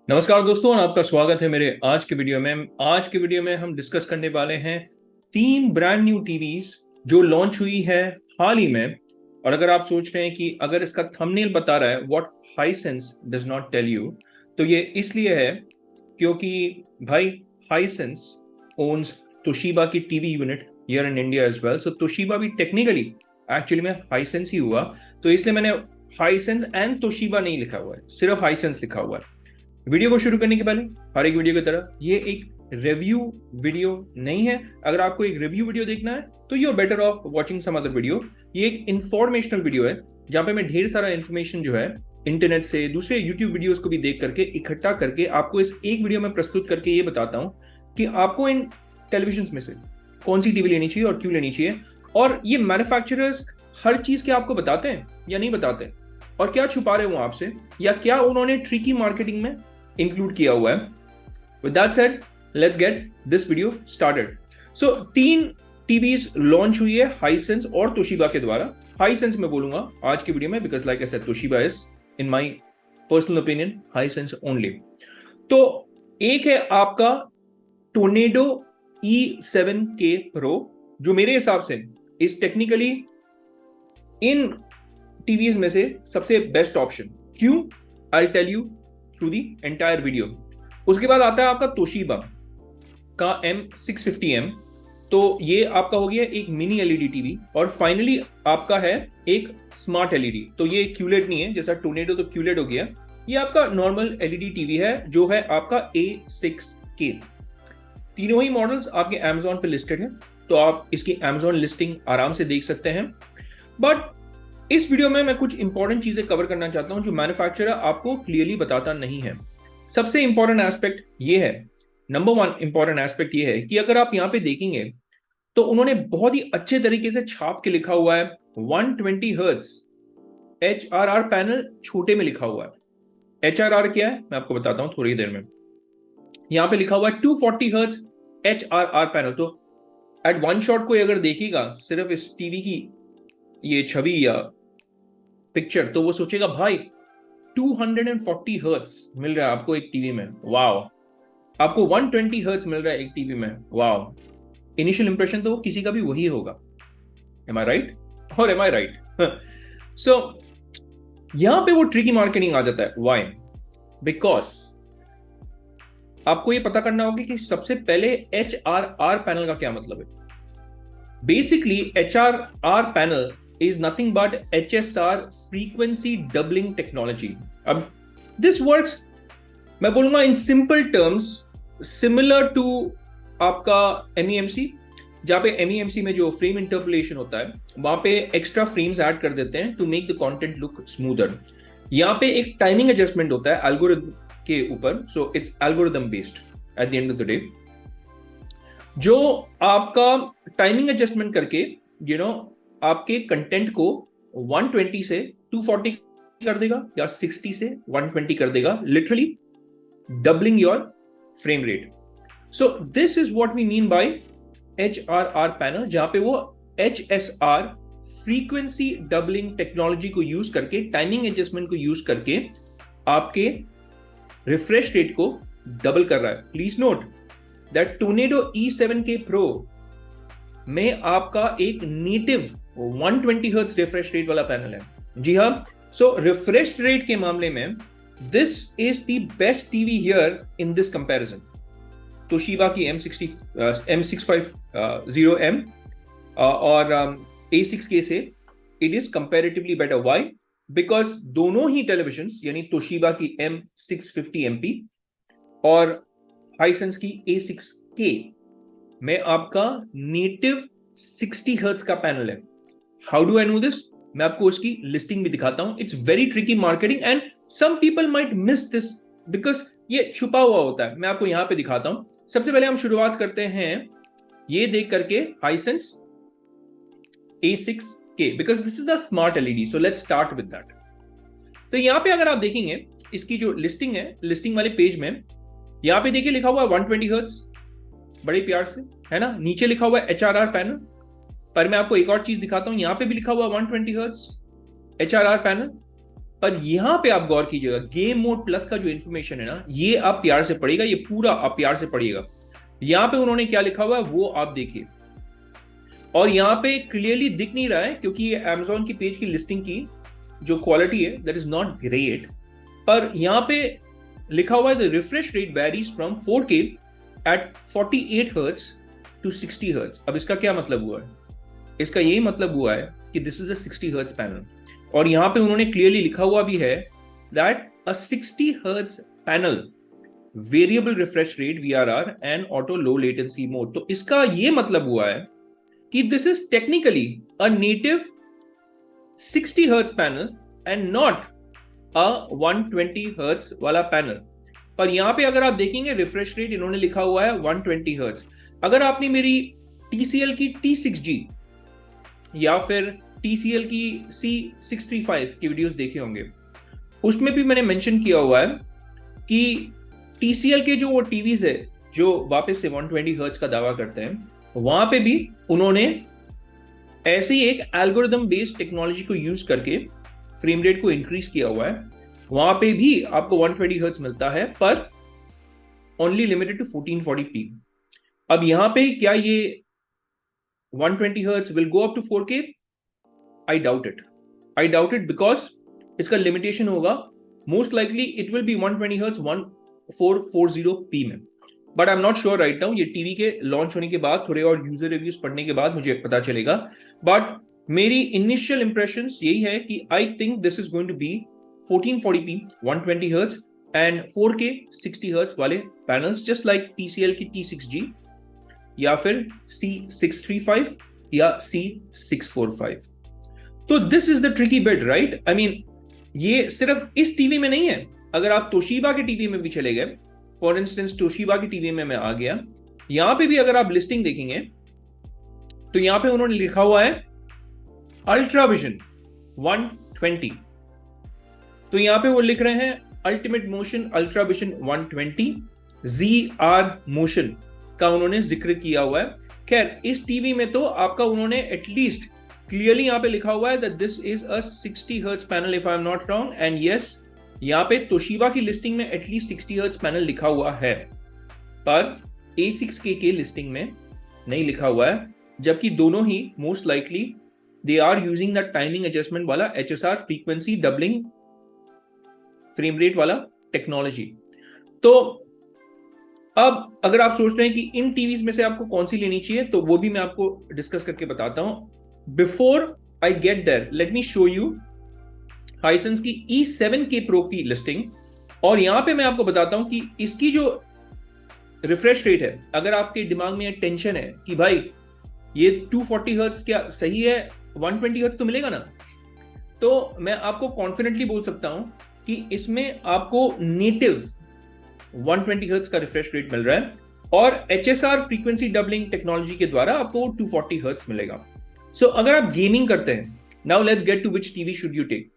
नमस्कार दोस्तों और आपका स्वागत है मेरे आज के वीडियो में हम डिस्कस करने वाले हैं तीन ब्रांड न्यू टीवीज जो लॉन्च हुई है हाल ही में। और अगर आप सोच रहे हैं कि अगर इसका थंबनेल बता रहा है what Hisense does not tell you, तो ये इसलिए है क्योंकि भाई हाइसेंस ओन्स तोशिबा की TV unit here in India as well. So Toshiba भी टेक्निकली एक्चुअली में हाइसेंस ही हुआ, तो इसलिए मैंने हाइसेंस एंड तोशिबा नहीं लिखा हुआ है, सिर्फ हाइसेंस लिखा हुआ है। वीडियो को शुरू करने के पहले हर एक वीडियो की तरह ये एक रिव्यू वीडियो नहीं है। अगर आपको एक रिव्यू वीडियो देखना है तो you are better off watching some other video. ये एक इंफॉर्मेशनल वीडियो है जहां पे मैं ढेर सारा इंफॉर्मेशन जो है इंटरनेट से दूसरे यूट्यूब वीडियोस को भी देख करके इकट्ठा करके आपको इस एक वीडियो में प्रस्तुत करके ये बताता हूं कि आपको इन टेलीविजन में से कौन सी टीवी लेनी चाहिए और क्यों लेनी चाहिए, और ये मैन्युफैक्चरर्स हर चीज के आपको बताते हैं या नहीं बताते, और क्या छुपा रहे हो आपसे, या क्या उन्होंने ट्रिकी मार्केटिंग में इंक्लूड किया हुआ है। With that said, let's get this video started. So, तीन टीवीज लॉन्च हुई है हाइसेंस और तोशिबा के द्वारा। हाइसेंस में बोलूंगा आज की वीडियो में because like I said Toshiba is in my personal opinion Hisense only. तो एक है आपका टोर्नेडो E7K Pro, जो मेरे हिसाब से इस टेक्निकली इन टीवीज में से सबसे बेस्ट ऑप्शन। क्यों? I tell you through the entire video. उसके बाद आता है आपका तोशिबा का M650M। तो ये आपका हो गया एक मिनी एलईडी टीवी, और फाइनली आपका है एक स्मार्ट एलईडी। तो ये क्यूलेड नहीं है, जैसा टोर्नेडो तो क्यूलेड हो गया, ये आपका नॉर्मल एलईडी टीवी है जो है आपका A6K। तीनों ही मॉडल्स आपके Amazon पे लिस्टेड है, तो आप इसकी Amazon लिस्टिंग आराम से देख सकते हैं। बट इस वीडियो में मैं कुछ इंपॉर्टेंट चीजें कवर करना चाहता हूं जो मैन्युफैक्चरर आपको क्लियरली बताता नहीं है। सबसे इंपॉर्टेंट एस्पेक्ट ये है, नंबर वन इंपॉर्टेंट एस्पेक्ट ये है कि अगर आप यहां पे देखेंगे तो उन्होंने बहुत ही अच्छे तरीके से छाप के लिखा हुआ है 120 हर्ट्ज HRR पैनल, छोटे में लिखा हुआ है। HRR क्या है मैं आपको बताता हूं थोड़ी देर में। यहां पे लिखा हुआ है 240 हर्ट्ज HRR पैनल। तो एट वन शॉट कोई अगर देखेगा सिर्फ इस टीवी की ये छवि या पिक्चर, तो वो सोचेगा भाई 240 हर्ट्ज मिल रहा है आपको एक टीवी में, वाओ। आपको 120 हर्ट्ज मिल रहा है एक टीवी में, वाओ। इनिशियल इंप्रेशन तो किसी का भी वही होगा। एम आई राइट और एम आई राइट? सो यहां पे वो ट्रिकी मार्केटिंग आ जाता है। व्हाई? बिकॉज आपको ये पता करना होगा कि सबसे पहले HRR पैनल का क्या मतलब है। Basically HRR panel is nothing but HSR frequency doubling technology. अब this works मैं बोलूंगा in simple terms similar to आपका MEMC, जहां पे MEMC में जो फ्रेम इंटरपोलेशन होता है वहां पे एक्स्ट्रा फ्रेम्स ऐड कर देते हैं to make the content look smoother. यहां पे एक टाइमिंग एडजस्टमेंट होता है एल्गोरिथम के ऊपर, so it's algorithm based at the end of the day, जो आपका टाइमिंग एडजस्टमेंट करके आपके कंटेंट को 120 से 240 कर देगा या 60 से 120 कर देगा, literally doubling your frame rate. So this is what we mean by HRR panel, जहां पे वो HSR फ्रीक्वेंसी डबलिंग टेक्नोलॉजी को यूज करके, टाइमिंग एडजस्टमेंट को यूज करके आपके रिफ्रेश रेट को डबल कर रहा है। Please note that Tornado E7K Pro में आपका एक नेटिव 120 हर्ट्ज रिफ्रेश रेट वाला पैनल है। जी हाँ, सो रिफ्रेश रेट के मामले में this is the best TV here in this comparison. Toshiba की M650M और A6K से it is comparatively better. Why? Because दोनों ही टेलीविजन यानी तोशिबा की M650MP और हाइसेंस की A6K में आपका नेटिव 60 हर्ट्ज का पैनल है। How do I know this? मैं आपको उसकी लिस्टिंग भी दिखाता हूं। It's very tricky marketing and some people might miss this because ये छुपा हुआ होता है। मैं आपको यहां पे दिखाता हूं। सबसे पहले हम शुरुआत करते हैं ये देख करके Hisense A6K, because this is the smart LED, so let's start with that. तो यहां पे अगर आप देखेंगे इसकी जो लिस्टिंग है, लिस्टिंग वाले पेज में यहां पे देखिए लिखा हुआ है 120 हर्ट्ज बड़े प्यार से, है ना। नीचे लिखा हुआ है HRR पैनल, पर मैं आपको एक और चीज दिखाता हूं, यहां पे भी लिखा हुआ है 120 हर्ट्ज HRR पैनल, पर यहां पे आप गौर कीजिएगा, गेम मोड प्लस का जो इन्फॉर्मेशन है ना, ये आप प्यार से पढ़िएगा, ये पूरा आप प्यार से पढ़िएगा। यहां पे उन्होंने क्या लिखा हुआ है वो आप देखिए, और यहां पे क्लियरली दिख नहीं रहा है क्योंकि ये Amazon की पेज की लिस्टिंग की जो क्वालिटी है दैट इज नॉट ग्रेट, पर यहां पे लिखा हुआ है the refresh rate varies from 4K at 48 hertz to 60 hertz. अब इसका क्या मतलब हुआ है? इसका यही मतलब हुआ है कि this is a 60 hertz panel, और यहां पे उन्होंने क्लियरली लिखा हुआ भी है that a 60 hertz panel, variable refresh rate VRR and auto low latency mode. तो इसका ये मतलब हुआ है कि this is technically a native 60 hertz panel and not a 120 hertz वाला पैनल। पर यहां पे अगर आप देखेंगे रिफ्रेश रेट इन्होंने लिखा हुआ है 120 हर्ट्ज। अगर आपने मेरी TCL की T6G या फिर TCL की C635 की वीडियोस देखे होंगे, उसमें भी मैंने मेंशन किया हुआ है कि TCL के जो वो टीवीज है जो वापस से 120 हर्ट्ज का दावा करते हैं, वहां पे भी उन्होंने ऐसे ही एक एल्गोरिदम बेस्ड टेक्नोलॉजी को यूज करके फ्रेम रेट को इंक्रीज किया हुआ है। वहां पे भी आपको 120 हर्ट्ज मिलता है, पर ओनली लिमिटेड टू 1440p। अब यहां पे क्या ये 120 hertz will go up to 4K? I doubt it, I doubt it, because इसका लिमिटेशन होगा most likely it will be 120 hertz 1440p में, but I am not sure right now. ये TV के लॉन्च होने के बाद थोड़े और यूजर रिव्यूज पढ़ने के बाद मुझे पता चलेगा, बट मेरी इनिशियल इंप्रेशंस यही है कि I think this is going to be 1440p 120 hertz and 4K 60 hertz वाले पैनल्स, जस्ट लाइक TCL की T6G या फिर C635 या C645। तो this is the tricky bit, right? I mean ये सिर्फ इस टीवी में नहीं है, अगर आप तोशिबा के टीवी में भी चले गए, फॉर इंस्टेंस तोशिबा की टीवी में मैं आ गया, यहां पे भी अगर आप लिस्टिंग देखेंगे तो यहां पे उन्होंने लिखा हुआ है अल्ट्रा विजन 120। तो यहां पे वो लिख रहे हैं ultimate motion ultra vision 120 ZR motion का उन्होंने जिक्र किया हुआ है। खैर इस टीवी में तो आपका उन्होंने एटलीस्ट क्लियरली यहां पे लिखा हुआ है that this is a 60 hertz panel if I am not wrong, and yes यहां पे तोशिबा की लिस्टिंग में एटलीस्ट 60 हर्ट्ज पैनल लिखा हुआ है, पर A6K के लिस्टिंग में नहीं लिखा हुआ है, जबकि दोनों ही most likely they are using the timing adjustment वाला HSR frequency doubling frame rate वाला टेक्नोलॉजी। तो अब अगर आप सोच रहे हैं कि इन टीवीज में से आपको कौन सी लेनी चाहिए, तो वो भी मैं आपको डिस्कस करके बताता हूं। Before I get there let me show you Hisense की E7K Pro की लिस्टिंग, और यहां पे मैं आपको बताता हूं कि इसकी जो रिफ्रेश रेट है, अगर आपके दिमाग में टेंशन है कि भाई ये 240 हर्ट्ज क्या सही है, 120 हर्ट्ज तो मिलेगा ना, तो मैं आपको कॉन्फिडेंटली बोल सकता हूं कि इसमें आपको नेटिव 120 हर्ट्ज का रिफ्रेश रेट मिल रहा है, और HSR फ्रीक्वेंसी डबलिंग टेक्नोलॉजी के द्वारा आपको 240 हर्ट्ज मिलेगा। सो अगर आप गेमिंग करते हैं, now let's get to which TV should you take.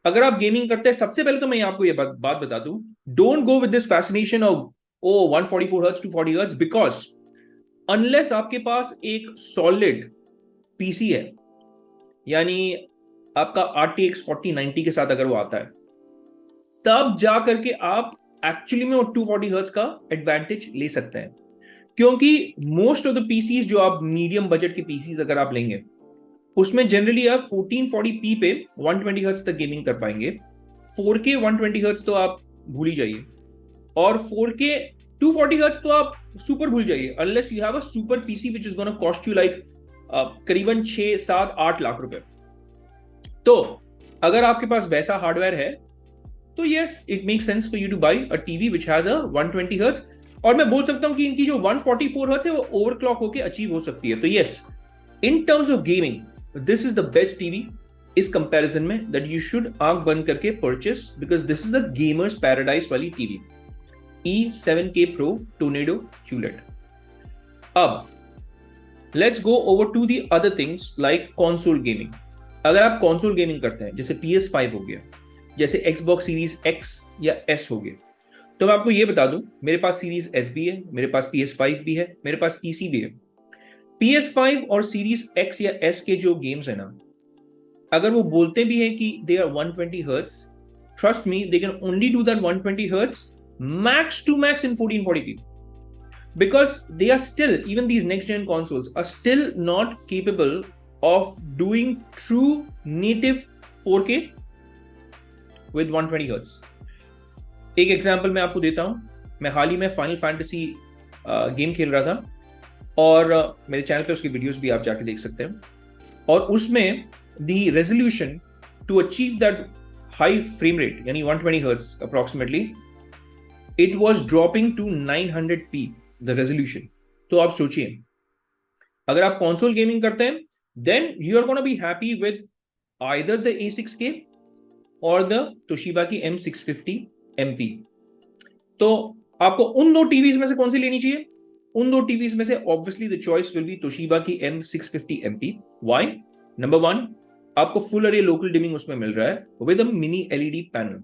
अगर आप गेमिंग करते हैं, सबसे पहले तो मैं आपको ये बात बता दूं, don't go with this fascination of 144 hertz 240 hertz, because unless आपके पास एक सॉलिड पीसी है, यानी आपका RTX 4090 के साथ अगर वो आता है, तब जा करके आप एक्चुअली में 240 हर्ट्ज का एडवांटेज ले सकते हैं। क्योंकि मोस्ट ऑफ द पीसीज जो आप मीडियम बजट के पीसीज अगर आप लेंगे, उसमें जनरली आप 1440p पे 120 हर्ट्ज तक गेमिंग कर पाएंगे। 4K 120 हर्ट्ज तो आप भूल ही जाइए, और 4K 240 हर्ट्ज तो आप सुपर भूल जाइए, unless you have a super PC which is gonna cost you like करीबन 6, 7, 8 लाख रुपए। तो अगर आपके पास वैसा हार्डवेयर है तो yes it make sense for you to buy a TV which has a 120 hertz, और मैं बोल सकता हूं कि इनकी जो 144 हर्ट्ज है वो ओवरक्लॉक होकर अचीव हो सकती है। तो yes, in terms of gaming this is the best TV इस कंपैरिजन में दैट यू शुड आंख बंद करके purchase, because this is the gamers paradise वाली TV E7K Pro Tornado QLED। अब let's go over to the other things like console gaming. अगर आप console gaming करते हैं, जैसे PS5 हो गया, जैसे Xbox सीरीज X या S हो गया, तो मैं आपको ये बता दूं, मेरे पास सीरीज S भी है, मेरे पास PS5 भी है, मेरे पास PC भी है। PS5 और सीरीज X या S के जो गेम्स है ना, अगर वो बोलते भी हैं कि they are 120 hertz, trust me, they can only do that 120 hertz max to max in 1440p, because they are still, even these next gen consoles are still not capable of doing true native 4K with 120 hertz. एक example मैं आपको देता हूं. मैं हाल ही में final fantasy game खेल रहा था, और मेरे चैनल पे उसकी वीडियोस भी आप जाके देख सकते हैं. और उसमें the resolution to achieve that high frame rate, यानी 120 hertz approximately, it was dropping to 900p the resolution. तो आप सोचिए, अगर आप कंसोल गेमिंग करते हैं, then you are gonna be happy with either the A6K और द तोशिबा की M650MP. तो आपको उन दो टीवीज में से कौन सी लेनी चाहिए? उन दो टीवीज में से obviously the choice will be Toshiba की M650MP. व्हाई? नंबर वन, आपको फुल अरे लोकल डिमिंग उसमें मिल रहा है with a mini LED panel,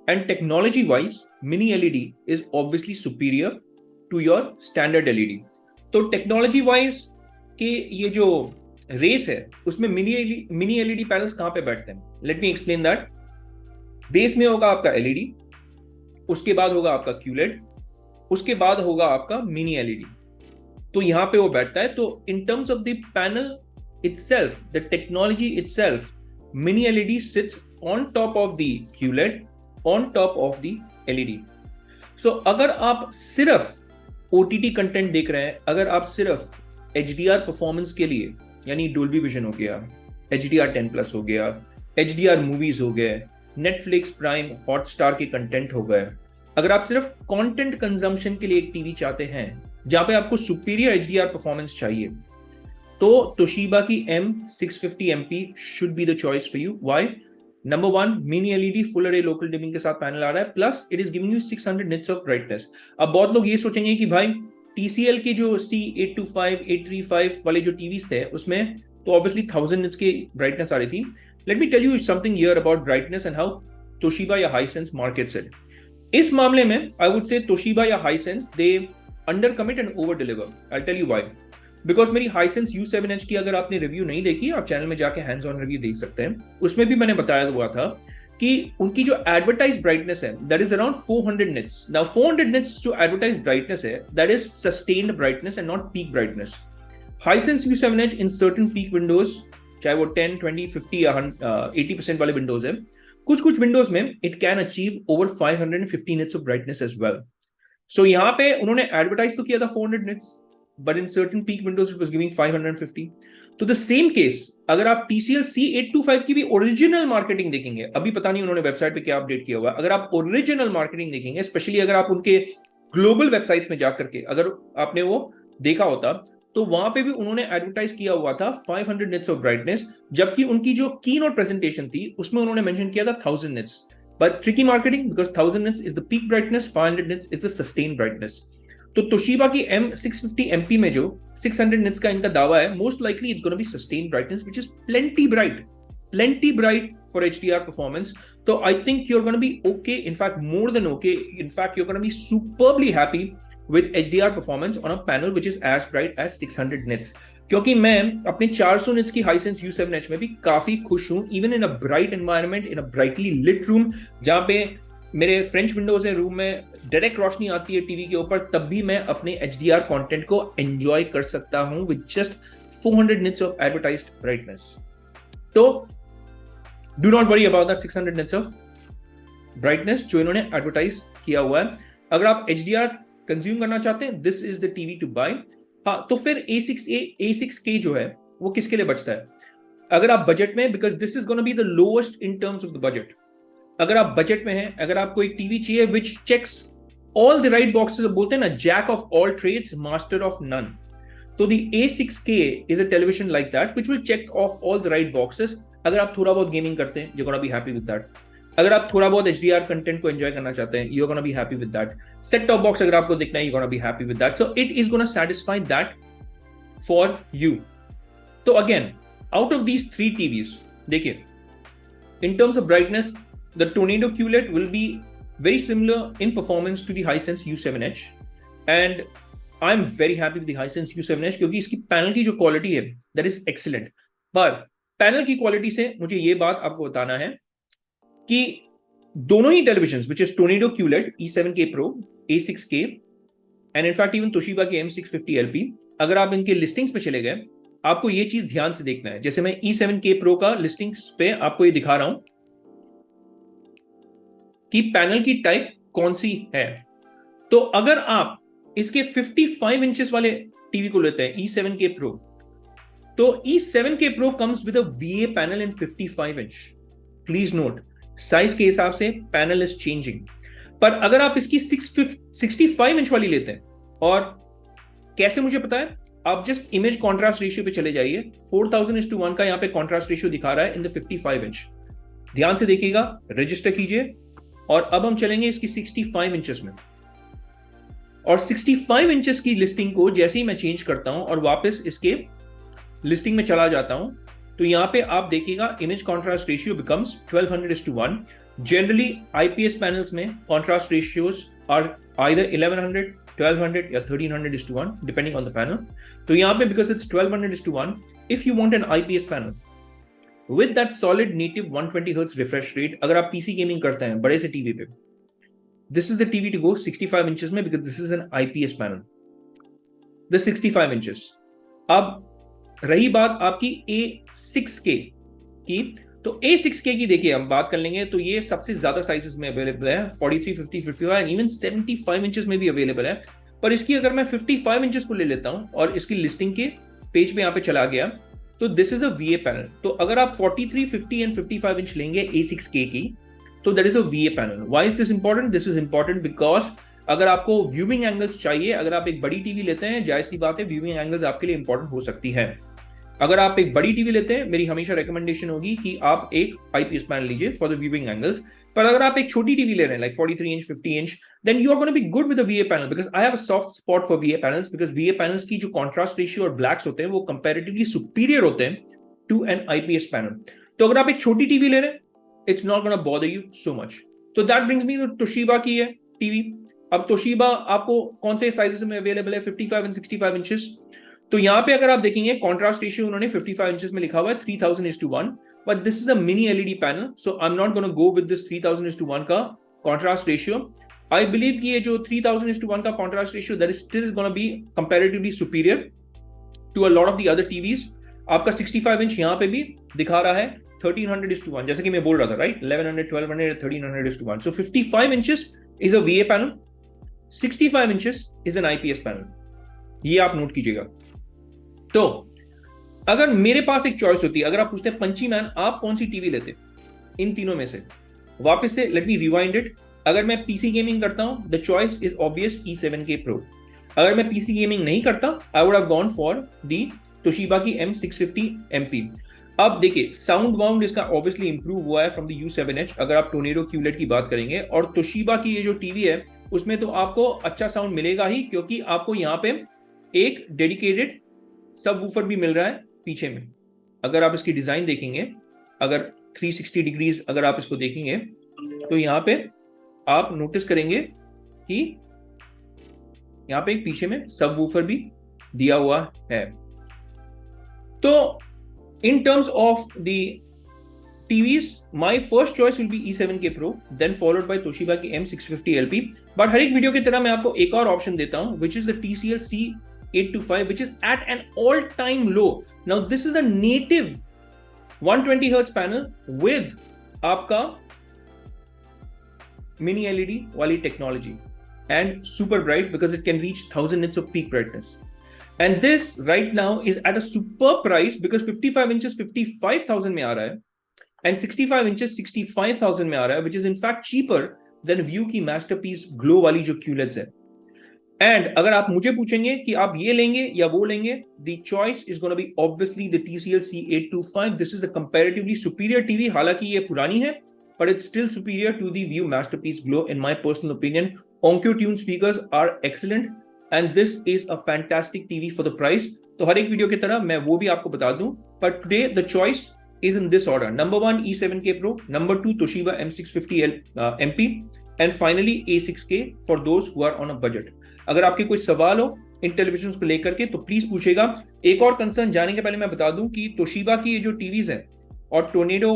and technology wise mini LED is obviously superior to your standard LED. तो टेक्नोलॉजी वाइज के ये जो रेस है उसमें मिनी एलईडी पैनल्स कहां पे बैठते हैं? Let me explain that. Base में होगा आपका एलईडी, उसके बाद होगा आपका क्यूलेड, उसके बाद होगा आपका मिनी एलईडी. तो यहां पे वो बैठता है. तो इन terms of the panel itself, the technology itself, mini LED sits on top of the QLED, on top of the LED. So अगर आप सिर्फ OTT कंटेंट देख रहे हैं, अगर आप सिर्फ HDR परफॉर्मेंस के लिए, यानी डोल्बी विजन हो गया, HDR10+ हो गया, HDR मूवीज हो गए, नेटफ्लिक्स, प्राइम, हॉटस्टार के कंटेंट हो गए, अगर आप सिर्फ कंटेंट कंजम्पशन के लिए एक टीवी चाहते हैं जहां पे आपको सुपीरियर HDR परफॉर्मेंस चाहिए, तो तोशिबा की M650MP should be the choice for you. Why? Number one, mini LED full array local dimming के साथ पैनल आ रहा है, plus it is giving you 600 nits of brightness. अब बहुत लोग ये सोचेंगे कि भाई TCL के जो C825, 835 वाले जो टीवीज थे उसमें तो ऑब्वियसली 1000 nits की ब्राइटनेस आ रही थी. Let me tell you something here about brightness and how Toshiba या हाइसेंस मार्केट्स इट. इस मामले में आई वुड से तोशिबा या Hisense they under commit and over deliver. I tell you why. Because मेरी हाइसेंस U7H की अगर आपने रिव्यू नहीं देखी, आप चैनल में जाके हैंड्स ऑन रिव्यू देख सकते हैं. उसमें भी मैंने बताया हुआ था कि उनकी जो एडवर्टाइज ब्राइटनेस है that is around 400 nits. Now 400 nits जो एडवर्टाइज ब्राइटनेस है that is sustained brightness and not peak brightness. Hisense U7H in certain peak Windows, चाहे वो 10, 20, 50 या 80% वाले विंडोज है, कुछ विंडोज में it can achieve over 550 nits of brightness as well. So यहाँ पे उन्होंने एडवर्टाइज तो किया था 400 nits, but in certain peak windows it was giving 550. तो the same case, अगर आप TCL C825 की भी ओरिजिनल मार्केटिंग देखेंगे, अभी पता नहीं उन्होंने वेबसाइट पे क्या अपडेट किया हुआ है, अगर आप ओरिजिनल मार्केटिंग देखेंगे, स्पेशली अगर आप उनके ग्लोबल वेबसाइट्स में जाकर के अगर आपने वो देखा होता, तो वहां पे भी उन्होंने एडवर्टाइज किया हुआ था 500 nits ऑफ ब्राइटनेस, जबकि उनकी जो की नोट प्रेजेंटेशन थी उसमें उन्होंने मेंशन किया था 1000 nits. But tricky marketing, because 1000 nits is the peak brightness, 500 nits is the sustained brightness. तो तोशिबा की M650MP में जो 600 nits का इनका दावा है, most likely it's gonna be sustained brightness which is plenty bright for HDR performance. तो I think you are gonna be okay, in fact more than okay, in fact you are gonna be superbly happy with HDR performance on a panel which is as bright as 600 nits. क्योंकि मैं अपने 400 nits की Hisense U7H में भी काफी खुश हूं, even in a bright environment, in a brightly lit room, जहां पे मेरे फ्रेंच विंडोज है रूम में, डायरेक्ट रोशनी आती है टीवी के ऊपर, तब भी मैं अपने HDR कंटेंट को एंजॉय कर सकता हूं with just 400 nits of advertised brightness. तो do not worry about that 600 nits of brightness जो इन्होंने एडवर्टाइज किया हुआ है. अगर आप HDR कंज्यूम करना चाहते हैं, this is the TV to buy. हाँ, तो फिर A6K जो है वो किसके लिए बचता है? अगर आप बजट में, because this is gonna be the lowest in terms of the budget. अगर आप बजट में हैं, अगर आपको एक टीवी चाहिए which checks all the right boxes, बोलते हैं ना jack of all trades master of none, तो the A6K is a television like that which will check off all the right boxes. अगर आप थोड़ा बहुत गेमिंग करते हैं, you gonna be happy with that. अगर आप थोड़ा बहुत HDR कंटेंट को एंजॉय करना चाहते हैं, you gonna be happy with that. Set top box अगर आपको देखना है, you gonna be happy with that. So it is gonna satisfy that for you. तो again, out of these 3 TVs, देखिए, in terms of brightness, the Tornado QLED will be very similar in performance to the Hisense U7H, and I'm very happy with the Hisense U7H क्योंकि इसकी panel की जो quality है that is excellent. पर panel की quality से मुझे ये बात आपको बताना है कि दोनों ही television which is tornado QLED E7K Pro, A6K and in fact even Toshiba के M650 LP, अगर आप इनके लिस्टिंग्स पे चले गए, आपको ये चीज ध्यान से देखना है। जैसे मैं E7K Pro का लिस्टिंग्स पे आपको ये दिखा रहा हूं कि पैनल की टाइप कौन सी है। तो अगर आप इसके 55 इंचेस वाले टीवी को लेते हैं E7K Pro, तो E7K Pro comes with a VA panel in 55 inch. Please note, size के हिसाब से पैनल इज चेंजिंग। पर अगर आप इसकी 65 इंच वाली लेते हैं, और कैसे मुझे पता है, आप जस्ट इमेज कॉन्ट्रास्ट रेशियो पे चले जाइए। 4000:1 का यहां पे कॉन्ट्रास्ट रेशियो दिखा रहा है इन द 55 इंच। ध्यान से देखिएगा, रजिस्टर कीजिए, और अब हम चलेंगे इसकी 65 इंचेस में। और 65 इंचेस की लिस्टिंग को जैसे ही मैं चेंज करता हूं और वापस इसके लिस्टिंग में चला जाता हूं, तो यहां पे आप देखिएगा image contrast ratio becomes 1200:1। Generally IPS panels में कॉन्ट्रास्ट रेशियोज आर आइदर 1100, 1200 या 1300:1 डिपेंडिंग ऑन द पैनल। तो यहां पे because it's 1200:1, if you want an IPS panel with that solid native 120 hertz refresh rate, अगर आप पीसी गेमिंग करते हैं बड़े से टीवी पे, this is the TV to go 65 inches में, because this is an IPS panel, the 65 inches. अब रही बात आपकी A6K की, तो A6K की देखिए हम बात कर लेंगे, तो ये सबसे ज्यादा साइजेस में अवेलेबल है, 43, 50, 55 एंड इवन 75 इंचेस में भी अवेलेबल है। पर इसकी अगर मैं 55 इंचेस को ले लेता हूं और इसकी लिस्टिंग के पेज पे यहां पे चला गया, तो this is a VA panel. तो अगर आप 43, 50 एंड 55 इंच लेंगे A6K की, तो that is a VA panel. Why is this important? This is important because अगर आपको व्यूइंग एंगल्स चाहिए, अगर आप एक बड़ी टीवी लेते हैं, जाहिर सी बात है व्यूइंग एंगल्स आपके लिए इंपॉर्टेंट हो सकती है। अगर आप एक बड़ी टीवी लेते हैं, मेरी हमेशा रिकमेंडेशन होगी कि आप एक आईपीएस पैनल लीजिए फॉर द व्यूइंग एंगल्स। पर अगर आप एक छोटी टीवी ले रहे हैं like 43 inch, 50 inch, then you are gonna be good with the VA panel, because I have a soft spot for VA panels, because VA panels की जो कॉन्ट्रास्ट रेशियो और ब्लैक्स होते हैं वो कंपैरेटिवली सुपीरियर होते हैं टू एन आईपीएस पैनल। तो अगर आप एक छोटी टीवी ले रहे हैं, it's not gonna bother you so much. तो that brings me to Toshiba की है टीवी। अब तोशिबा आपको कौन से साइजेस में अवेलेबल है? 55 एंड 65 इंचेस। तो यहां पे अगर आप देखेंगे कॉन्ट्रास्ट रेशियो उन्होंने 55 इंचेस में लिखा हुआ है 3000:1, but this is a mini LED panel, so I am not gonna go with this 3000:1 का कॉन्ट्रास्ट रेशियो। आई बिलीव कि ये जो 3000:1 का contrast ratio, that is still gonna be comparatively superior to a lot of the other TVs. आपका 65 inch यहां पे भी दिखा रहा है 1300:1, जैसे कि मैं बोल रहा था, right? 1100, 1200, 1300:1। So 55 inches is a VA panel, 65 inches is an IPS panel, ये आप नोट कीजिएगा। तो अगर मेरे पास एक चॉइस होती है, अगर आप पूछते हैं पंची मैन आप कौन सी टीवी लेते इन तीनों में से, वापस से लेट मी रिवाइंड इट। अगर मैं पीसी गेमिंग करता हूं, the choice is obvious E7K Pro। अगर मैं पीसी गेमिंग नहीं करता, I would have gone for the Toshiba की M650 MP। अब देखिए साउंड वाउंड इसका ऑब्वियसली इंप्रूव हुआ है फ्रॉम द U7H, अगर आप टोर्नेडो QLED की बात करेंगे। और तोशिबा की ये जो टीवी है उसमें तो आपको अच्छा साउंड मिलेगा ही, क्योंकि आपको यहाँ पे एक डेडिकेटेड सब वूफर भी मिल रहा है पीछे में। अगर आप इसकी डिजाइन देखेंगे, अगर 360 डिग्रीज अगर आप इसको देखेंगे, तो यहां पे आप नोटिस करेंगे कि यहां पे एक पीछे में सब वूफर भी दिया हुआ है। तो इन terms of the TVs, my first choice will be E7K Pro, then followed by Toshiba की M650 LP। बट हर एक वीडियो की तरह मैं आपको एक और ऑप्शन देता हूं, which is the TCL C825, which is at an all-time low. Now this is a native 120 Hz panel with आपका mini LED वाली technology and super bright because it can reach 1000 nits of peak brightness. And this right now is at a super price because 55 inches 55,000 में आ रहा है and 65 inches 65,000 में आ रहा है, which is in fact cheaper than View की masterpiece glow वाली जो QLEDs है। And अगर आप मुझे पूछेंगे कि आप ये लेंगे या वो लेंगे, the choice is going to be obviously the TCL C825. This is a comparatively superior TV. हालांकि ये पुरानी है, but it's still superior to the View masterpiece glow in my personal opinion. Onkyo Tune speakers are excellent and this is a fantastic TV for the price. तो हर एक video की तरह मैं वो भी आपको बता दूं, but today the choice is in this order. Number 1 E7K Pro, number 2 Toshiba M650 MP, and finally A6K for those who are on a budget. अगर आपके कोई सवाल हो इन टेलीविजन को लेकर के तो प्लीज पूछेगा। एक और कंसर्न जाने के पहले मैं बता दूं कि तोशिबा की ये जो टीवीज है और टोर्नेडो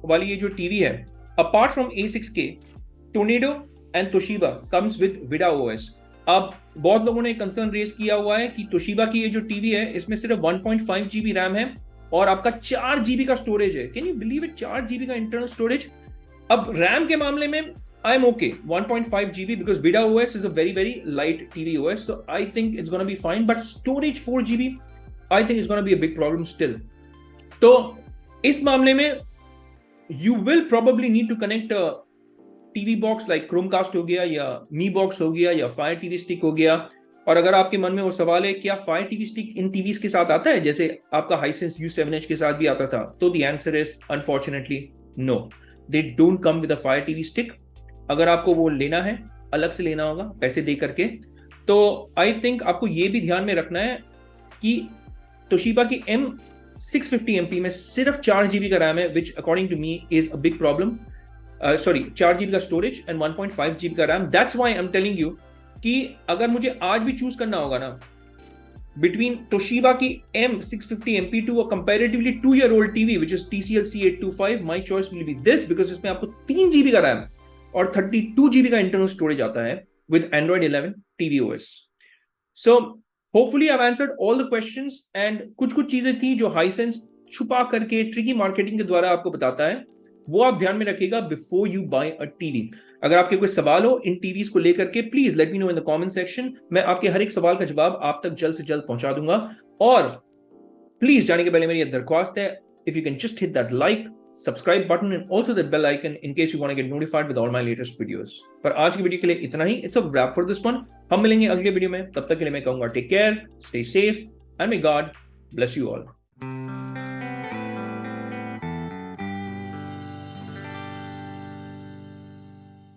वाली ये जो टीवी है, apart from A6K, Tornado and Toshiba comes with Vida OS. अब बहुत लोगों ने कंसर्न रेज किया हुआ है कि तोशिबा की ये जो टीवी है इसमें सिर्फ 1.5 GB रैम है और आपका 4 GB का स्टोरेज है. Can you believe it? 4 GB का इंटरनल स्टोरेज. अब रैम के मामले में I am okay 1.5 GB because Vida OS is a very very light TV OS, so I think it's gonna be fine, but storage 4 GB I think it's gonna be a big problem still. तो इस मामले में you will probably need to connect a TV box like Chromecast हो गया या Mi Box हो गया या Fire TV Stick हो गया. और अगर आपके मन में वो सवाल है क्या Fire TV Stick इन TVs के साथ आता है जैसे आपका Hisense U7H के साथ भी आता था, तो the answer is unfortunately no, they don't come with a Fire TV Stick. अगर आपको वो लेना है अलग से लेना होगा पैसे दे करके. तो I think आपको ये भी ध्यान में रखना है कि तोशिबा की M650MP में सिर्फ 4 GB का रैम है, which according to me is a big problem. 4 GB का स्टोरेज एंड 1.5 GB का RAM. That's why I am telling you कि अगर मुझे आज भी चूज करना होगा ना बिटवीन तोशिबा की M650MP to a comparatively 2-year-old TV which is TCL C825, my choice will be this because इसमें आपको 3 GB का रैम और 32 GB का इंटरनल स्टोरेज आता है with Android 11 TV OS. So hopefully I've answered all the questions and कुछ चीजें थी जो Hisense छुपा करके ट्रिकी मार्केटिंग के द्वारा आपको बताता है, वो आप ध्यान में रखिएगा before you buy a TV. अगर आपके कोई सवाल हो इन टीवीज को लेकर के please let me know in the comment section. मैं आपके हर एक सवाल का जवाब आप तक जल्द से जल्द पहुंचा दूंगा. और प्लीज जाने के पहले मेरी दरख्वास्त है, if you can just hit that like subscribe button and also that bell icon in case you want to get notified with all my latest videos. पर आज की वीडियो के लिए इतना ही. It's a wrap for this one. हम मिलेंगे अगले वीडियो में. तब तक के लिए मैं कहूंगा take care, stay safe and may God bless you all.